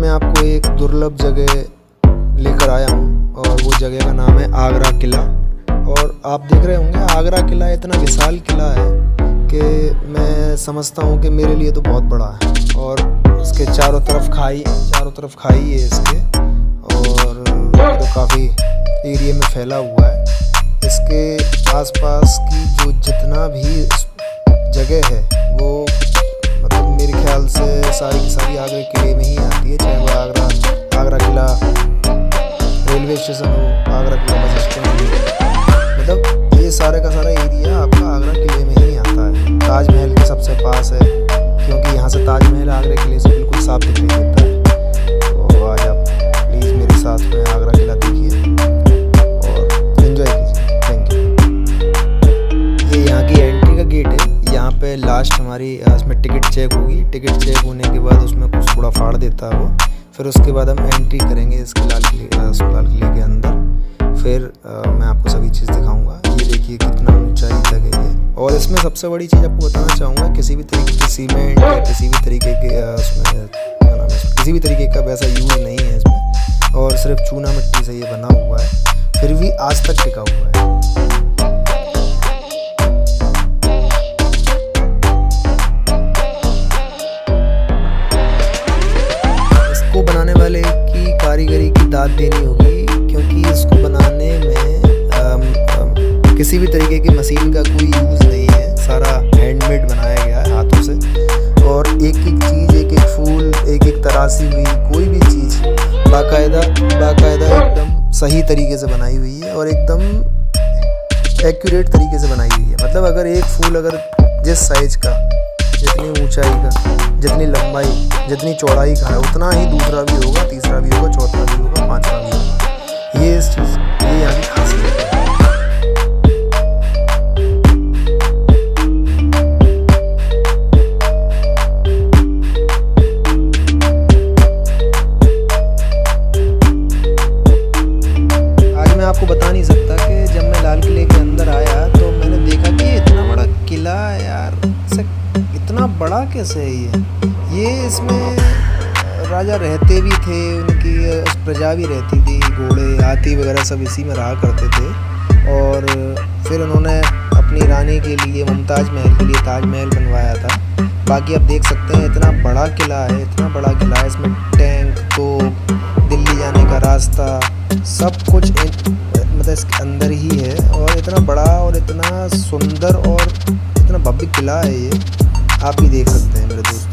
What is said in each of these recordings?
मैं आपको एक दुर्लभ जगह लेकर आया हूँ और वो जगह का नाम है आगरा किला। और आप देख रहे होंगे आगरा किला इतना विशाल किला है कि मैं समझता हूँ कि मेरे लिए तो बहुत बड़ा है। और इसके चारों तरफ खाई है इसके, और तो काफ़ी एरिया में फैला हुआ है। इसके आसपास की जो जितना भी जगह है वो मतलब मेरे ख्याल से सारी की सारी आगरा किले में ही आती है, चाहे वो आगरा किला रेलवे स्टेशन हो, आगरा किला बस स्टैंड हो, मतलब ये सारे का सारा एरिया आपका आगरा किले में ही आता है। ताजमहल के सबसे पास है, क्योंकि यहाँ से ताजमहल आगरा किले से बिल्कुल साफ दिखाई देता है। तो आज आप प्लीज़ मेरे साथ में आगरा किला देखिए और एंजॉय कीजिए। Thank you. ये यहाँ की एंट्री का गेट है। यहाँ पे लास्ट हमारी इसमें टिकट चेक होगी। टिकट चेक होने के बाद उसमें कुछ थोड़ा फाड़ देता है वो, फिर उसके बाद हम एंट्री करेंगे इसके लाल किले के अंदर। फिर मैं आपको सभी चीज़ दिखाऊंगा। ये देखिए कितना ऊंचाई तक है ये। और इसमें सबसे बड़ी चीज़ आपको बताना चाहूँगा, किसी भी तरीके की सीमेंट या किसी भी तरीके के उसमें किसी भी तरीके का वैसा यूज़ नहीं है इसमें, और सिर्फ चूना मिट्टी से ये बना हुआ है, फिर भी आज तक टिका हुआ है। बनाने वाले की कारीगरी की दाद देनी होगी, क्योंकि इसको बनाने में किसी भी तरीके की मशीन का कोई यूज़ नहीं है। सारा हैंडमेड बनाया गया है हाथों से, और एक एक चीज़, एक एक फूल, एक एक तराशी हुई कोई भी चीज़ बाकायदा एकदम सही तरीके से बनाई हुई है और एकदम एक्यूरेट तरीके से बनाई हुई है। मतलब अगर एक फूल अगर जिस साइज का, जितनी ऊंचाई का, जितनी लंबाई, जितनी चौड़ाई का है, उतना ही दूसरा भी होगा, तीसरा भी होगा, चौथा भी होगा, पांचवा भी होगा। ये इस चीज़ ये यहाँ की खासियत है। आज मैं आपको बता नहीं सकता कि जब मैं लाल किले के अंदर आया तो मैंने देखा कि इतना बड़ा किला है यार, इतना बड़ा कैसे है ये इसमें राजा रहते भी थे, उनकी प्रजा भी रहती थी, घोड़े हाथी वगैरह सब इसी में रहा करते थे। और फिर उन्होंने अपनी रानी के लिए, मुमताज़ महल के लिए ताजमहल बनवाया था। बाकी आप देख सकते हैं इतना बड़ा किला है, इतना बड़ा किला है। इसमें टैंक, तोप, दिल्ली जाने का रास्ता, सब कुछ मतलब इसके अंदर ही है। और इतना बड़ा और इतना सुंदर और इतना भव्य किला है ये, आप भी देख सकते हैं मेरे दोस्त।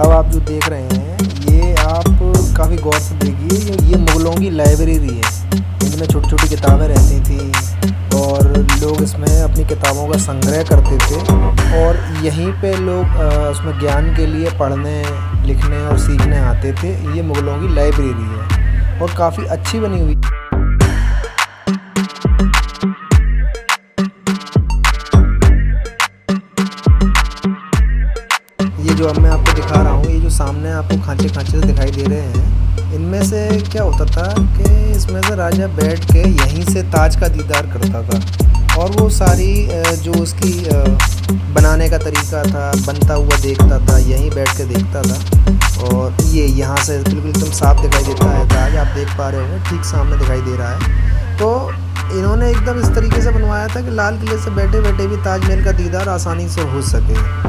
अब आप जो देख रहे हैं ये आप काफ़ी गौर से देखिए, ये मुगलों की लाइब्रेरी है। इनमें छोटी छोटी किताबें रहती थी और लोग इसमें अपनी किताबों का संग्रह करते थे, और यहीं पे लोग उसमें ज्ञान के लिए पढ़ने, लिखने और सीखने आते थे। ये मुगलों की लाइब्रेरी है और काफ़ी अच्छी बनी हुई। ये जो अब मैं आपको दिखा रहा हूँ, ये जो सामने आपको खांचे से दिखाई दे रहे हैं, इनमें से क्या होता था कि इसमें से राजा बैठ के यहीं से ताज का दीदार करता था, और वो सारी जो उसकी बनाने का तरीका था, बनता हुआ देखता था, यहीं बैठ के देखता था। और ये यहाँ से बिल्कुल एकदम साफ दिखाई देता है ताज, आप देख पा रहे होंगे, ठीक सामने दिखाई दे रहा है। तो इन्होंने एकदम इस तरीके से बनवाया था कि लाल किले से बैठे बैठे भी ताजमहल का दीदार आसानी से हो सके।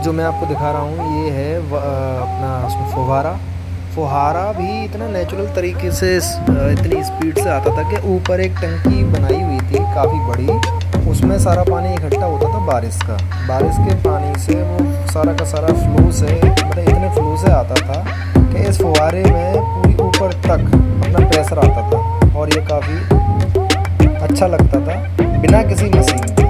जो मैं आपको दिखा रहा हूँ ये है अपना उसमें फुहारा भी इतना नेचुरल तरीके से इतनी स्पीड से आता था कि ऊपर एक टंकी बनाई हुई थी काफ़ी बड़ी, उसमें सारा पानी इकट्ठा होता था बारिश के पानी से वो सारा का सारा फ्लो से मतलब इतने फ्लो से आता था कि इस फुहारे में पूरी ऊपर तक अपना प्रेशर आता था और ये काफ़ी अच्छा लगता था बिना किसी मशीन के।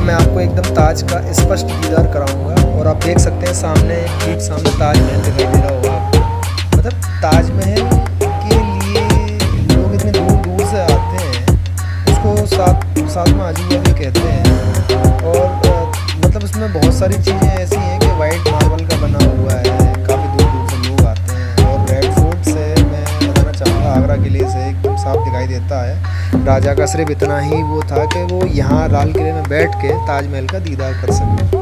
मैं आपको एकदम ताज का स्पष्ट दीदार कराऊंगा और आप देख सकते हैं सामने ठीक सामने ताजमहल दिखाई दे रहा होगा आपको। मतलब ताजमहल के लिए लोग इतने दूर दूर से आते हैं, उसको सातवां अजूबा भी कहते हैं। और मतलब उसमें बहुत सारी चीज़ें ऐसी हैं कि वाइट मार्बल का बना हुआ है, काफ़ी दूर दूर से लोग आते हैं। और रेड फोर्ट से मैं बताना चाहूँगा आगरा किले से एकदम साफ दिखाई देता है। राजा का सिर्फ इतना ही वो था कि वो यहाँ लाल किले में बैठ के ताजमहल का दीदार कर सके।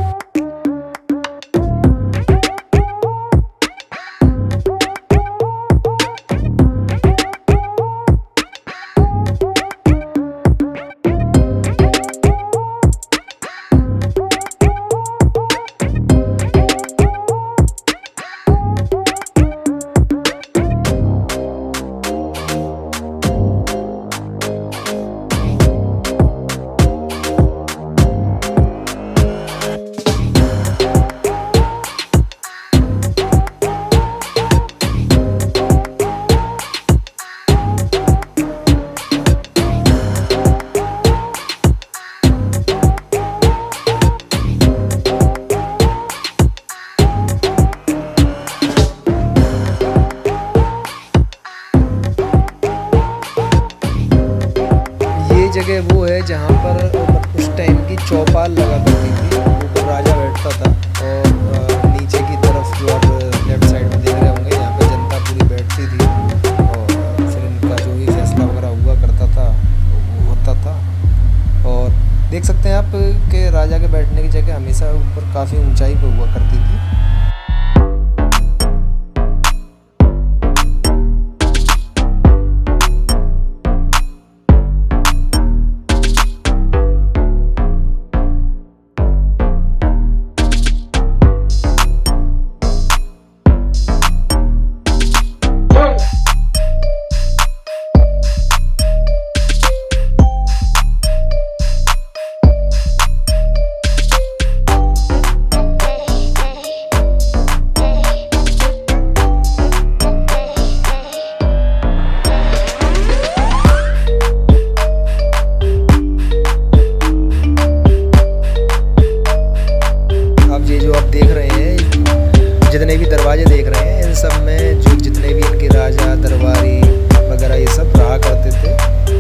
जगह वो है जहाँ पर उस टाइम की चौपाल लगा करती थी, ऊपर राजा बैठता था और नीचे की तरफ जो आप लेफ्ट साइड में देख रहे होंगे यहाँ पे जनता पूरी बैठती थी और फिर इनका जो भी फैसला वगैरह हुआ करता था वो होता था। और देख सकते हैं आप कि राजा के बैठने की जगह हमेशा ऊपर काफ़ी ऊंचाई पर हुआ करती थी। जितने भी दरवाजे देख रहे हैं इन सब में जो जितने भी इनके राजा दरबारी वगैरह ये सब रहा करते थे।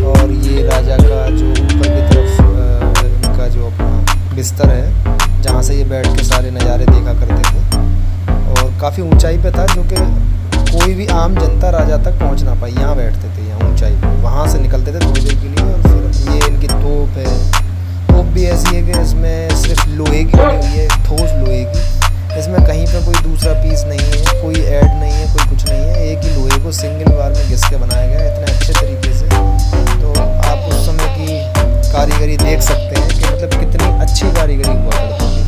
और ये राजा का जो ऊपर की तरफ इनका जो अपना बिस्तर है जहाँ से ये बैठ के सारे नज़ारे देखा करते थे और काफ़ी ऊंचाई पे था जो कि कोई भी आम जनता राजा तक पहुँच ना पाई। यहाँ बैठते थे, यहाँ ऊंचाई पे, वहाँ से निकलते थे थोड़ी देर के लिए। और फिर ये इनकी तोप है, तोप भी ऐसी है कि इसमें सिर्फ लोहे की बनी हुई है, ठोस लोहे की, इसमें कहीं पे कोई दूसरा पीस नहीं है, कोई ऐड नहीं है, कोई कुछ नहीं है, एक ही लोहे को सिंगल बार में घिस के बनाया गया है इतने अच्छे तरीके से। तो आप उस समय की कारीगरी देख सकते हैं कि मतलब कितनी अच्छी कारीगरी हुआ करती थी।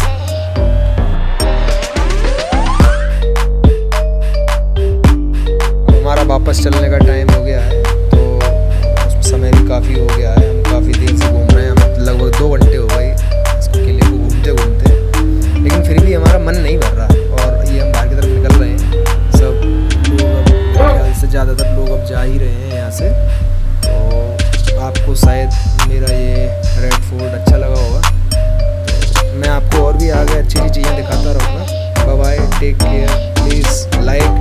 हमारा वापस चलने का टाइम हो गया है तो समय भी काफ़ी हो गया है, हम काफ़ी देर से घूम रहे हैं, हम लगभग 2 घंटे हो गए इस किले को घूमते घूमते, लेकिन फिर भी हमारा मन नहीं भर रहा और ये हम बाहर की तरफ निकल रहे हैं। सब लोग ख्याल से ज़्यादातर लोग अब जा ही रहे हैं यहाँ से। तो आपको शायद मेरा ये रेड फोर्ट अच्छा लगा होगा, तो मैं आपको और भी आगे अच्छी अच्छी चीज़ें दिखाता रहूँगा। Bye bye, take care, please like